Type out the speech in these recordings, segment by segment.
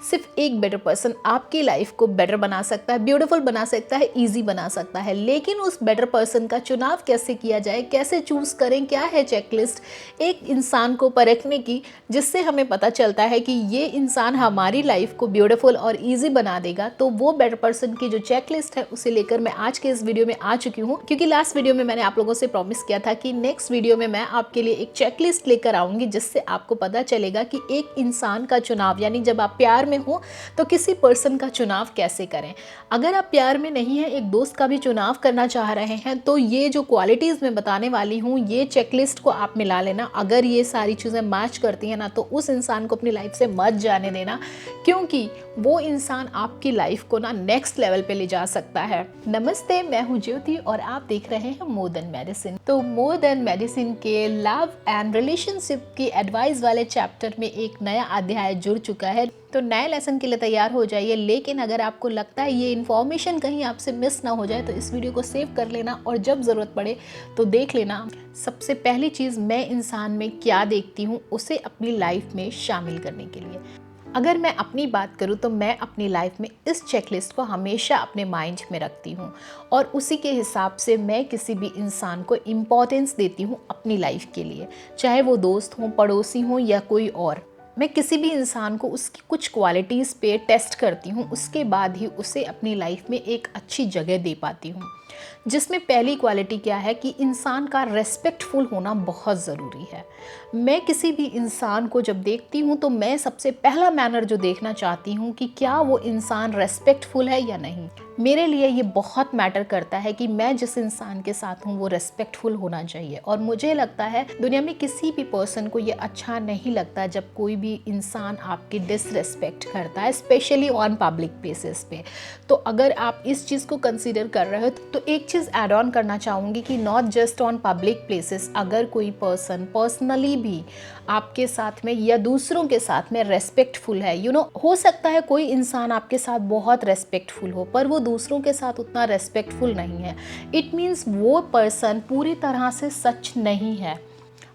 सिर्फ एक better person आपकी लाइफ को बेटर बना सकता है, ब्यूटीफुल बना सकता है, ईजी बना सकता है। लेकिन उस बेटर पर्सन का चुनाव कैसे किया जाए, कैसे चूज करें, क्या है चेकलिस्ट एक इंसान को परखने की, जिससे हमें पता चलता है कि ये इंसान हमारी लाइफ को ब्यूटीफुल और ईजी बना देगा। तो वो बेटर पर्सन की जो चेकलिस्ट है उसे लेकर मैं आज के इस वीडियो में आ चुकी हूँ, क्योंकि लास्ट वीडियो में मैंने आप लोगों से प्रॉमिस किया था कि नेक्स्ट वीडियो में मैं आपके लिए एक चेकलिस्ट लेकर आऊंगी, जिससे आपको पता चलेगा कि एक इंसान का चुनाव, यानी जब आप प्यार में हो तो किसी पर्सन का चुनाव कैसे करें। अगर आप प्यार में नहीं है, एक दोस्त का भी चुनाव करना चाह रहे हैं, तो ये जो क्वालिटीज़ मैं बताने वाली हूँ ये चेकलिस्ट को आप मिला लेना। अगर ये सारी चीज़ें मैच करती हैं ना, तो उस इंसान को अपनी लाइफ से मत जाने देना, क्योंकि वो इंसान आपकी लाइफ को ना नेक्स्ट लेवल पे ले जा सकता है। नमस्ते, मैं हूँ ज्योति और आप देख रहे हैं मोर देन मेडिसिन। तो मोर देन मेडिसिन के लव एंड रिलेशनशिप की एडवाइस वाले चैप्टर में एक नया अध्याय जुड़ चुका है। तो नए लेसन के लिए तैयार हो जाइए। लेकिन अगर आपको लगता है ये इन्फॉर्मेशन कहीं आपसे मिस ना हो जाए, तो इस वीडियो को सेव कर लेना और जब ज़रूरत पड़े तो देख लेना। सबसे पहली चीज़, मैं इंसान में क्या देखती हूँ उसे अपनी लाइफ में शामिल करने के लिए। अगर मैं अपनी बात करूँ तो मैं अपनी लाइफ में इस चेकलिस्ट को हमेशा अपने माइंड में रखती हूँ और उसी के हिसाब से मैं किसी भी इंसान को इम्पोर्टेंस देती हूँ अपनी लाइफ के लिए, चाहे वो दोस्त हो, पड़ोसी हो या कोई और। मैं किसी भी इंसान को उसकी कुछ क्वालिटीज़ पे टेस्ट करती हूँ, उसके बाद ही उसे अपनी लाइफ में एक अच्छी जगह दे पाती हूँ। जिसमें पहली क्वालिटी क्या है कि इंसान का रेस्पेक्टफुल होना बहुत ज़रूरी है। मैं किसी भी इंसान को जब देखती हूँ तो मैं सबसे पहला मैनर जो देखना चाहती हूँ कि क्या वो इंसान रेस्पेक्टफुल है या नहीं। मेरे लिए ये बहुत मैटर करता है कि मैं जिस इंसान के साथ हूँ वो रेस्पेक्टफुल होना चाहिए। और मुझे लगता है दुनिया में किसी भी पर्सन को ये अच्छा नहीं लगता जब कोई भी इंसान आपकी डिसरेस्पेक्ट करता है, स्पेशली ऑन पब्लिक प्लेसेस पे। तो अगर आप इस चीज़ को कंसीडर कर रहे हो तो एक चीज़ ऐड ऑन करना चाहूँगी कि not just on public places, अगर कोई पर्सन पर्सनली भी आपके साथ में या दूसरों के साथ में रेस्पेक्टफुल है, हो सकता है कोई इंसान आपके साथ बहुत रेस्पेक्टफुल हो पर वो दूसरों के साथ उतना रेस्पेक्टफुल नहीं है, इट मीन्स वो पर्सन पूरी तरह से सच नहीं है।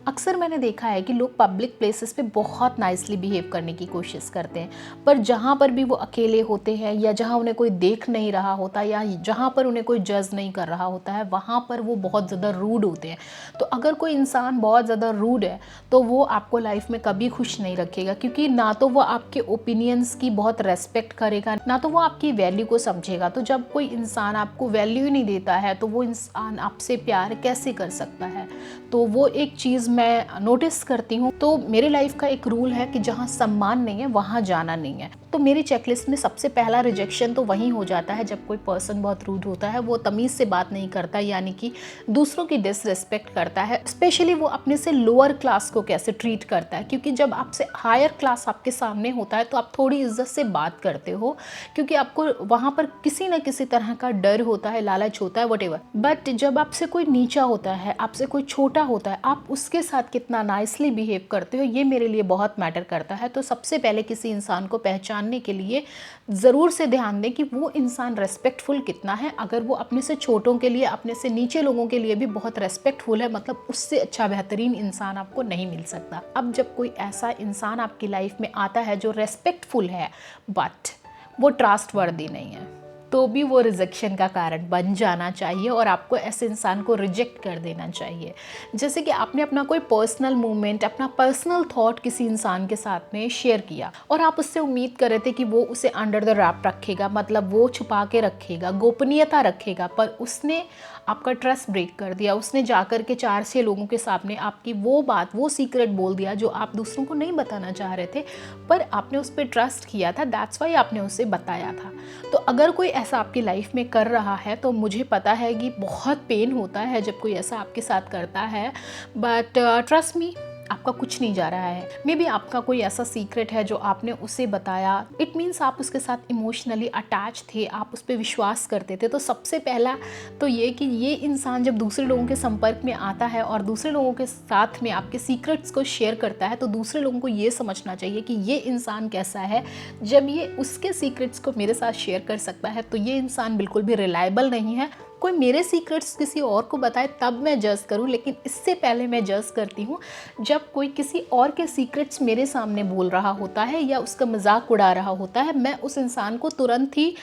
अक्सर मैंने देखा है कि लोग पब्लिक प्लेसेस पे बहुत नाइसली बिहेव करने की कोशिश करते हैं, पर जहाँ पर भी वो अकेले होते हैं या जहाँ उन्हें कोई देख नहीं रहा होता या जहाँ पर उन्हें कोई जज नहीं कर रहा होता है, वहाँ पर वो बहुत ज़्यादा रूड होते हैं। तो अगर कोई इंसान बहुत ज़्यादा रूड है तो वो आपको लाइफ में कभी खुश नहीं रखेगा, क्योंकि ना तो वो आपके ओपिनियंस की बहुत रेस्पेक्ट करेगा, ना तो वो आपकी वैल्यू को समझेगा। तो जब कोई इंसान आपको वैल्यू ही नहीं देता है तो वो इंसान आपसे प्यार कैसे कर सकता है। तो वो एक चीज़ मैं नोटिस करती हूँ। तो मेरे लाइफ का एक रूल है कि जहाँ सम्मान नहीं है वहाँ जाना नहीं है। तो मेरी चेकलिस्ट में सबसे पहला रिजेक्शन तो वहीं हो जाता है जब कोई पर्सन बहुत रूड होता है, वो तमीज़ से बात नहीं करता, यानी कि दूसरों की डिसरिस्पेक्ट करता है। स्पेशली वो अपने से लोअर क्लास को कैसे ट्रीट करता है, क्योंकि जब आपसे हायर क्लास आपके सामने होता है तो आप थोड़ी इज्जत से बात करते हो, क्योंकि आपको वहाँ पर किसी न किसी तरह का डर होता है, लालच होता है, वटेवर। बट जब आपसे कोई नीचा होता है, आपसे कोई छोटा होता है, आप उसके साथ कितना नाइसली बिहेव करते हो, ये मेरे लिए बहुत मैटर करता है। तो सबसे पहले किसी इंसान को पहचानने के लिए ज़रूर से ध्यान दें कि वो इंसान रेस्पेक्टफुल कितना है। अगर वो अपने से छोटों के लिए, अपने से नीचे लोगों के लिए भी बहुत रेस्पेक्टफुल है, मतलब उससे अच्छा बेहतरीन इंसान आपको नहीं मिल सकता। अब जब कोई ऐसा इंसान आपकी लाइफ में आता है जो रेस्पेक्टफुल है बट वो ट्रस्टवर्दी नहीं है, तो भी वो रिजेक्शन का कारण बन जाना चाहिए और आपको ऐसे इंसान को रिजेक्ट कर देना चाहिए। जैसे कि आपने अपना कोई पर्सनल मूवमेंट, अपना पर्सनल थॉट किसी इंसान के साथ में शेयर किया और आप उससे उम्मीद कर रहे थे कि वो उसे अंडर द रैप रखेगा, मतलब वो छुपा के रखेगा, गोपनीयता रखेगा, पर उसने आपका ट्रस्ट ब्रेक कर दिया। उसने जाकर के 4-6 लोगों के सामने आपकी वो बात, वो सीक्रेट बोल दिया जो आप दूसरों को नहीं बताना चाह रहे थे, पर आपने उस पर ट्रस्ट किया था, दैट्स वाई आपने उसे बताया था। तो अगर कोई ऐसा आपकी लाइफ में कर रहा है तो मुझे पता है कि बहुत पेन होता है जब कोई ऐसा आपके साथ करता है, बट ट्रस्ट मी, आपका कुछ नहीं जा रहा है। मे बी आपका कोई ऐसा सीक्रेट है जो आपने उसे बताया, इट मीन्स आप उसके साथ इमोशनली अटैच थे, आप उस पर विश्वास करते थे। तो सबसे पहला तो ये कि ये इंसान जब दूसरे लोगों के संपर्क में आता है और दूसरे लोगों के साथ में आपके सीक्रेट्स को शेयर करता है, तो दूसरे लोगों को ये समझना चाहिए कि ये इंसान कैसा है। जब ये उसके सीक्रेट्स को मेरे साथ शेयर कर सकता है तो ये इंसान बिल्कुल भी रिलायबल नहीं है, कोई मेरे सीक्रेट्स किसी और को बताए तब मैं जज करूं, लेकिन इससे पहले मैं जज करती हूं जब कोई किसी और के सीक्रेट्स मेरे सामने बोल रहा होता है या उसका मजाक उड़ा रहा होता है। मैं उस इंसान को तुरंत ही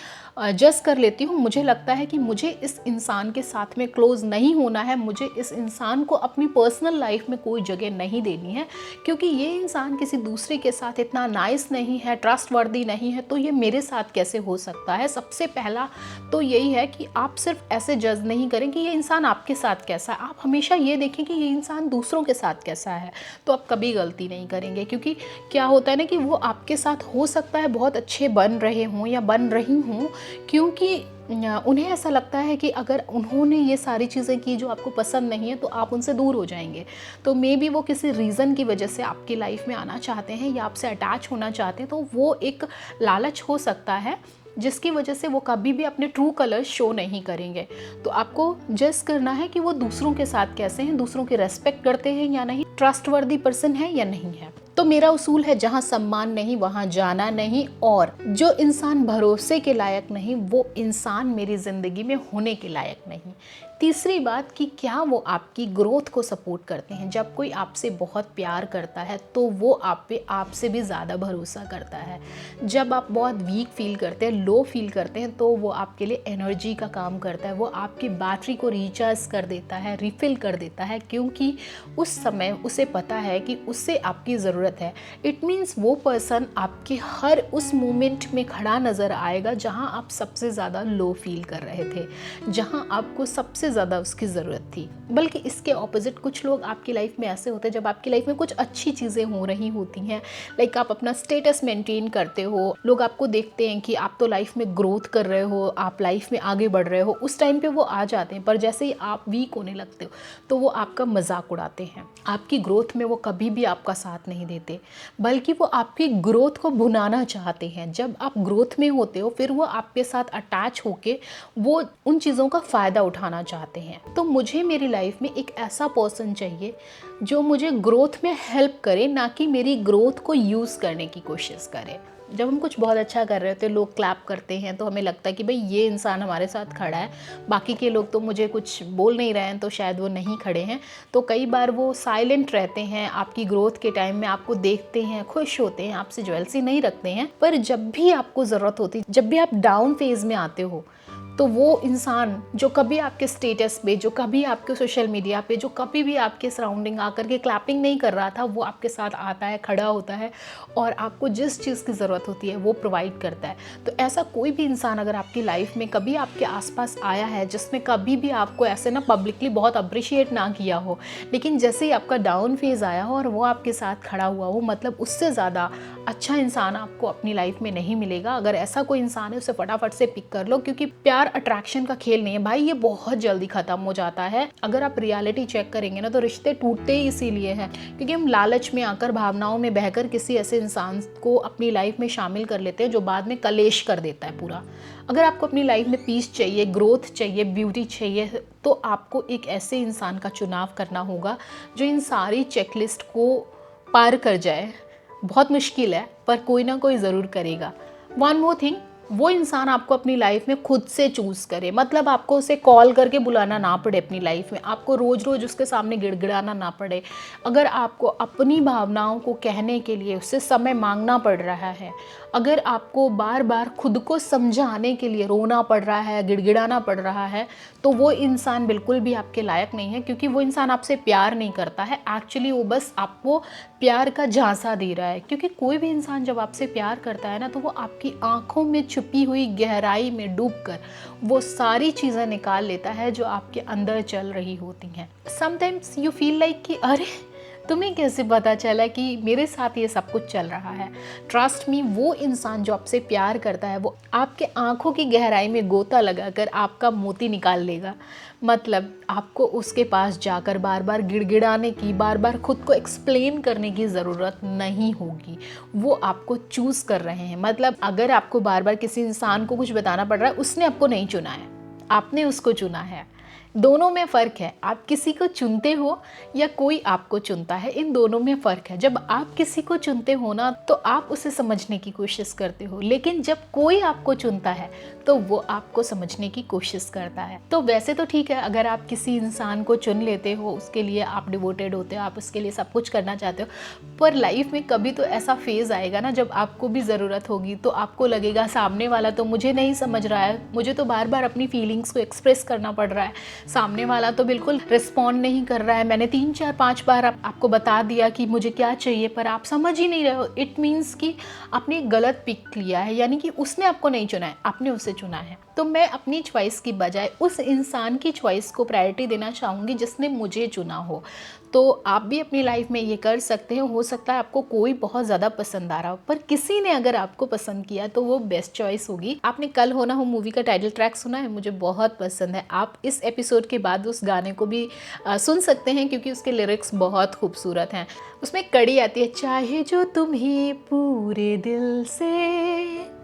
जज कर लेती हूँ। मुझे लगता है कि मुझे इस इंसान के साथ में क्लोज़ नहीं होना है, मुझे इस इंसान को अपनी पर्सनल लाइफ में कोई जगह नहीं देनी है, क्योंकि ये इंसान किसी दूसरे के साथ इतना नाइस नहीं है, ट्रस्टवर्दी नहीं है, तो ये मेरे साथ कैसे हो सकता है। सबसे पहला तो यही है कि आप सिर्फ ऐसे जज नहीं करें कि ये इंसान आपके साथ कैसा है, आप हमेशा ये देखें कि ये इंसान दूसरों के साथ कैसा है, तो आप कभी गलती नहीं करेंगे। क्योंकि क्या होता है ना कि वो आपके साथ हो सकता है बहुत अच्छे बन रहे हों या बन रही हों, क्योंकि उन्हें ऐसा लगता है कि अगर उन्होंने ये सारी चीज़ें की जो आपको पसंद नहीं है तो आप उनसे दूर हो जाएंगे। तो मे बी वो किसी रीज़न की वजह से आपकी लाइफ में आना चाहते हैं या आपसे अटैच होना चाहते हैं, तो वो एक लालच हो सकता है जिसकी वजह से वो कभी भी अपने ट्रू कलर शो नहीं करेंगे। तो आपको जज करना है कि वो दूसरों के साथ कैसे हैं, दूसरों की रेस्पेक्ट करते हैं या नहीं, ट्रस्टवर्दी पर्सन है या नहीं है। तो मेरा उसूल है, जहाँ सम्मान नहीं वहाँ जाना नहीं, और जो इंसान भरोसे के लायक नहीं वो इंसान मेरी ज़िंदगी में होने के लायक नहीं। तीसरी बात कि क्या वो आपकी ग्रोथ को सपोर्ट करते हैं। जब कोई आपसे बहुत प्यार करता है तो वो आप पे आपसे भी ज़्यादा भरोसा करता है। जब आप बहुत वीक फील करते हैं, लो फील करते हैं, तो वो आपके लिए एनर्जी का काम करता है, वो आपकी बैटरी को रिचार्ज कर देता है, रिफ़िल कर देता है, क्योंकि उस समय उसे पता है कि उससे आपकी ज़रूरत है। इट मीन्स वो पर्सन आपके हर उस मोमेंट में खड़ा नज़र आएगा जहाँ आप सबसे ज़्यादा लो फील कर रहे थे, जहाँ आपको सबसे ज़्यादा उसकी ज़रूरत थी। बल्कि इसके ऑपोजिट कुछ लोग आपकी लाइफ में ऐसे होते हैं, जब आपकी लाइफ में कुछ अच्छी चीज़ें हो रही होती हैं, लाइक आप अपना स्टेटस मेंटेन करते हो, लोग आपको देखते हैं कि आप तो लाइफ में ग्रोथ कर रहे हो, आप लाइफ में आगे बढ़ रहे हो, उस टाइम पे वो आ जाते हैं। पर जैसे ही आप वीक होने लगते हो तो वो आपका मजाक उड़ाते हैं। आपकी ग्रोथ में वो कभी भी आपका साथ नहीं देते, बल्कि वो आपकी ग्रोथ को भुनाना चाहते हैं। जब आप ग्रोथ में होते हो फिर वो आपके साथ अटैच होके वो उन चीज़ों का फ़ायदा उठाना चाहते हैं। तो मुझे मेरी लाइफ में एक ऐसा पर्सन चाहिए जो मुझे ग्रोथ में हेल्प करे, ना कि मेरी ग्रोथ को यूज़ करने की कोशिश करे। जब हम कुछ बहुत अच्छा कर रहे होते हैं, लोग क्लैप करते हैं, तो हमें लगता है कि भाई ये इंसान हमारे साथ खड़ा है, बाकी के लोग तो मुझे कुछ बोल नहीं रहे हैं तो शायद वो नहीं खड़े हैं। तो कई बार वो साइलेंट रहते हैं, आपकी ग्रोथ के टाइम में आपको देखते हैं, खुश होते हैं, आपसे ज्वेलसी नहीं रखते हैं, पर जब भी आपको ज़रूरत होती, जब भी आप डाउन फेज में आते हो, तो वो इंसान जो कभी आपके स्टेटस पे, जो कभी आपके सोशल मीडिया पे, जो कभी भी आपके सराउंडिंग आकर के क्लैपिंग नहीं कर रहा था, वो आपके साथ आता है, खड़ा होता है और आपको जिस चीज़ की ज़रूरत होती है वो प्रोवाइड करता है। तो ऐसा कोई भी इंसान अगर आपकी लाइफ में कभी आपके आसपास आया है, जिसने कभी भी आपको ऐसे ना पब्लिकली बहुत अप्रिशिएट ना किया हो, लेकिन जैसे ही आपका डाउन फेज़ आया हो और वो आपके साथ खड़ा हुआ हो, मतलब उससे ज़्यादा अच्छा इंसान आपको अपनी लाइफ में नहीं मिलेगा। अगर ऐसा कोई इंसान है उसे फटाफट से पिक कर लो, क्योंकि प्यार अट्रैक्शन का खेल नहीं है भाई, ये बहुत जल्दी खत्म हो जाता है। अगर आप रियलिटी चेक करेंगे ना, तो रिश्ते टूटते ही इसीलिए हैं क्योंकि हम लालच में आकर, भावनाओं में बहकर किसी ऐसे इंसान को अपनी लाइफ में शामिल कर लेते हैं जो बाद में कलेश कर देता है पूरा। अगर आपको अपनी लाइफ में पीस चाहिए, ग्रोथ चाहिए, ब्यूटी चाहिए, तो आपको एक ऐसे इंसान का चुनाव करना होगा जो इन सारी चेकलिस्ट को पार कर जाए। बहुत मुश्किल है, पर कोई ना कोई ज़रूर करेगा। वन मोर थिंग, वो इंसान आपको अपनी लाइफ में खुद से चूज़ करे, मतलब आपको उसे कॉल करके बुलाना ना पड़े अपनी लाइफ में, आपको रोज़ रोज़ उसके सामने गिड़गिड़ाना ना पड़े। अगर आपको अपनी भावनाओं को कहने के लिए उससे समय मांगना पड़ रहा है, अगर आपको बार बार खुद को समझाने के लिए रोना पड़ रहा है, गिड़गिड़ाना पड़ रहा है, तो वो इंसान बिल्कुल भी आपके लायक नहीं है, क्योंकि वो इंसान आपसे प्यार नहीं करता है। एक्चुअली वो बस आपको प्यार का झांसा दे रहा है, क्योंकि कोई भी इंसान जब आपसे प्यार करता है ना, तो वो आपकी आंखों में छुपी हुई गहराई में डूबकर वो सारी चीज़ें निकाल लेता है जो आपके अंदर चल रही होती हैं। समटाइम्स यू फील लाइक कि अरे तुम्हें कैसे पता चला कि मेरे साथ ये सब कुछ चल रहा है। ट्रस्ट मी, वो इंसान जो आपसे प्यार करता है वो आपके आंखों की गहराई में गोता लगाकर आपका मोती निकाल लेगा। मतलब आपको उसके पास जाकर बार बार गिड़गिड़ाने की, बार बार खुद को एक्सप्लेन करने की ज़रूरत नहीं होगी। वो आपको चूज़ कर रहे हैं। मतलब अगर आपको बार बार किसी इंसान को कुछ बताना पड़ रहा है, उसने आपको नहीं चुना है, आपने उसको चुना है। दोनों में फ़र्क है। आप किसी को चुनते हो या कोई आपको चुनता है, इन दोनों में फ़र्क है। जब आप किसी को चुनते हो ना तो आप उसे समझने की कोशिश करते हो, लेकिन जब कोई आपको चुनता है तो वो आपको समझने की कोशिश करता है। तो वैसे तो ठीक है, अगर आप किसी इंसान को चुन लेते हो, उसके लिए आप डिवोटेड होते हो, आप उसके लिए सब कुछ करना चाहते हो, पर लाइफ में कभी तो ऐसा फेज़ आएगा ना जब आपको भी ज़रूरत होगी, तो आपको लगेगा सामने वाला तो मुझे नहीं समझ रहा है, मुझे तो बार बार अपनी फीलिंग्स को एक्सप्रेस करना पड़ रहा है, सामने वाला तो बिल्कुल रिस्पॉन्ड नहीं कर रहा है, मैंने 3 4 5 बार आपको बता दिया कि मुझे क्या चाहिए पर आप समझ ही नहीं रहे हो। इट मीन्स कि आपने गलत पिक लिया है, यानी कि उसने आपको नहीं चुना है, आपने उसे चुना है। तो मैं अपनी चॉइस की बजाय उस इंसान की चॉइस को प्रायोरिटी देना चाहूँगी जिसने मुझे चुना हो। तो आप भी अपनी लाइफ में ये कर सकते हैं। हो सकता है आपको कोई बहुत ज़्यादा पसंद आ रहा हो, पर किसी ने अगर आपको पसंद किया तो वो बेस्ट चॉइस होगी। आपने कल हो ना हो मूवी का टाइटल ट्रैक सुना है? मुझे बहुत पसंद है। आप इस एपिसोड के बाद उस गाने को भी सुन सकते हैं क्योंकि उसके लिरिक्स बहुत खूबसूरत हैं। उसमें एक कड़ी आती है, चाहे जो तुम्हें पूरे दिल से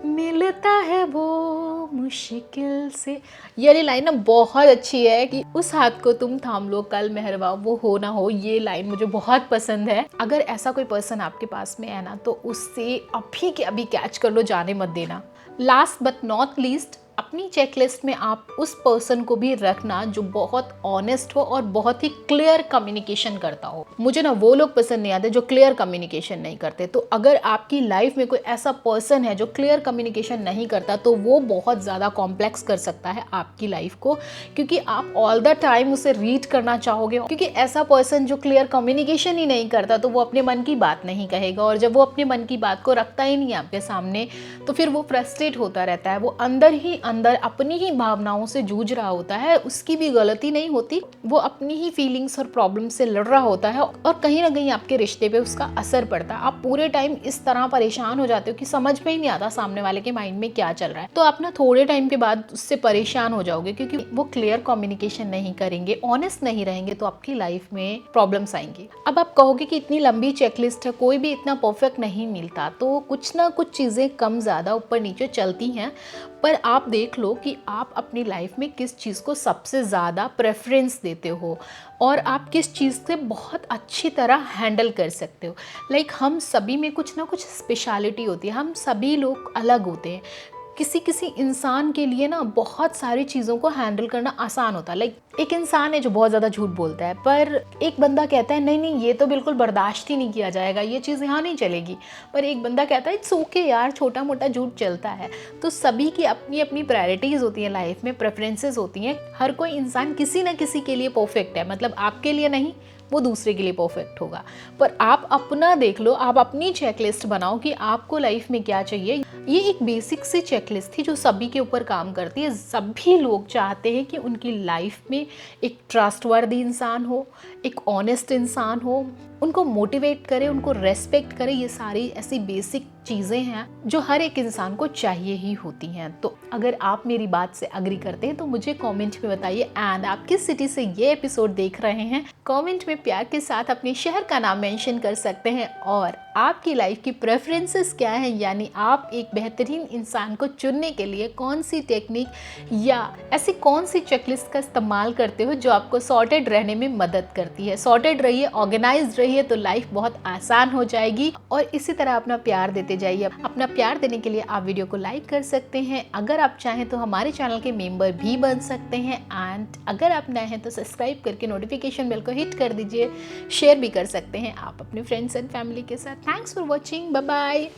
मिलता है वो मुश्किल से। ये वाली लाइन ना बहुत अच्छी है कि उस हाथ को तुम थाम लो कल मेहरबा वो हो ना हो। ये लाइन मुझे बहुत पसंद है। अगर ऐसा कोई पर्सन आपके पास में है ना तो उससे अभी के अभी कैच कर लो, जाने मत देना। लास्ट बट नॉट लीस्ट, अपनी चेकलिस्ट में आप उस पर्सन को भी रखना जो बहुत ऑनेस्ट हो और बहुत ही क्लियर कम्युनिकेशन करता हो। मुझे ना वो लोग पसंद नहीं आते जो क्लियर कम्युनिकेशन नहीं करते। तो अगर आपकी लाइफ में कोई ऐसा पर्सन है जो क्लियर कम्युनिकेशन नहीं करता तो वो बहुत ज़्यादा कॉम्प्लेक्स कर सकता है आपकी लाइफ को, क्योंकि आप ऑल द टाइम उसे रीड करना चाहोगे। क्योंकि ऐसा पर्सन जो क्लियर कम्युनिकेशन ही नहीं करता तो वो अपने मन की बात नहीं कहेगा, और जब वो अपने मन की बात को रखता ही नहीं आपके सामने तो फिर वो फ्रस्ट्रेट होता रहता है। वो अंदर ही अंदर अपनी ही भावनाओं से जूझ रहा होता है, उसकी भी गलती नहीं होती, वो अपनी ही फीलिंग्स और प्रॉब्लम से लड़ रहा होता है और कहीं ना कहीं आपके रिश्ते पे उसका असर पड़ता है। आप पूरे टाइम इस तरह परेशान हो जाते हो कि समझ में ही नहीं आता सामने वाले के माइंड में क्या चल रहा है। तो आप ना थोड़े टाइम के बाद उससे परेशान हो जाओगे क्योंकि वो क्लियर कम्युनिकेशन नहीं करेंगे, ऑनेस्ट नहीं रहेंगे, तो आपकी लाइफ में प्रॉब्लम्स आएंगी। अब आप कहोगे कि इतनी लंबी चेकलिस्ट है, कोई भी इतना परफेक्ट नहीं मिलता, तो कुछ ना कुछ चीज़ें कम ज़्यादा ऊपर नीचे चलती हैं। पर आप देख लो कि आप अपनी लाइफ में किस चीज़ को सबसे ज़्यादा प्रेफरेंस देते हो और आप किस चीज़ से बहुत अच्छी तरह हैंडल कर सकते हो। लाइक हम सभी में कुछ ना कुछ स्पेशलिटी होती है, हम सभी लोग अलग होते हैं। किसी किसी इंसान के लिए ना बहुत सारी चीज़ों को हैंडल करना आसान होता है। लाइक एक इंसान है जो बहुत ज़्यादा झूठ बोलता है, पर एक बंदा कहता है नहीं नहीं ये तो बिल्कुल बर्दाश्त ही नहीं किया जाएगा, ये चीज़ यहाँ नहीं चलेगी। पर एक बंदा कहता है इट्स ओके यार, छोटा मोटा झूठ चलता है। तो सभी की अपनी अपनी प्रायोरिटीज़ होती हैं, लाइफ में प्रेफरेंसेस होती हैं। हर कोई इंसान किसी न किसी के लिए परफेक्ट है, मतलब आपके लिए नहीं, वो दूसरे के लिए परफेक्ट होगा। पर आप अपना देख लो, आप अपनी चेकलिस्ट बनाओ कि आपको लाइफ में क्या चाहिए। ये एक बेसिक सी चेकलिस्ट थी जो सभी के ऊपर काम करती है। सभी लोग चाहते हैं कि उनकी लाइफ में एक ट्रस्टवर्दी इंसान हो, एक ऑनेस्ट इंसान हो, उनको मोटिवेट करे, उनको रेस्पेक्ट करे। ये सारी ऐसी बेसिक चीज़ें हैं जो हर एक इंसान को चाहिए ही होती हैं। तो अगर आप मेरी बात से अग्री करते हैं तो मुझे कमेंट में बताइए। एंड आप किस सिटी से ये एपिसोड देख रहे हैं, कमेंट में प्यार के साथ अपने शहर का नाम मेंशन कर सकते हैं। और आपकी लाइफ की प्रेफरेंसेस क्या हैं, यानी आप एक बेहतरीन इंसान को चुनने के लिए कौन सी टेक्निक या ऐसी कौन सी चेकलिस्ट का इस्तेमाल करते हो जो आपको सॉर्टेड रहने में मदद करती है। सॉर्टेड रहिए, ऑर्गेनाइज्ड रहिए, तो लाइफ बहुत आसान हो जाएगी। और इसी तरह अपना प्यार देते जाइए। अपना प्यार देने के लिए आप वीडियो को लाइक कर सकते हैं। अगर आप चाहें तो हमारे चैनल के मेंबर भी बन सकते हैं। एंड अगर आप नए हैं तो सब्सक्राइब करके नोटिफिकेशन बेल को हिट कर दीजिए। शेयर भी कर सकते हैं आप अपने फ्रेंड्स एंड फैमिली के साथ। Thanks for watching, bye bye.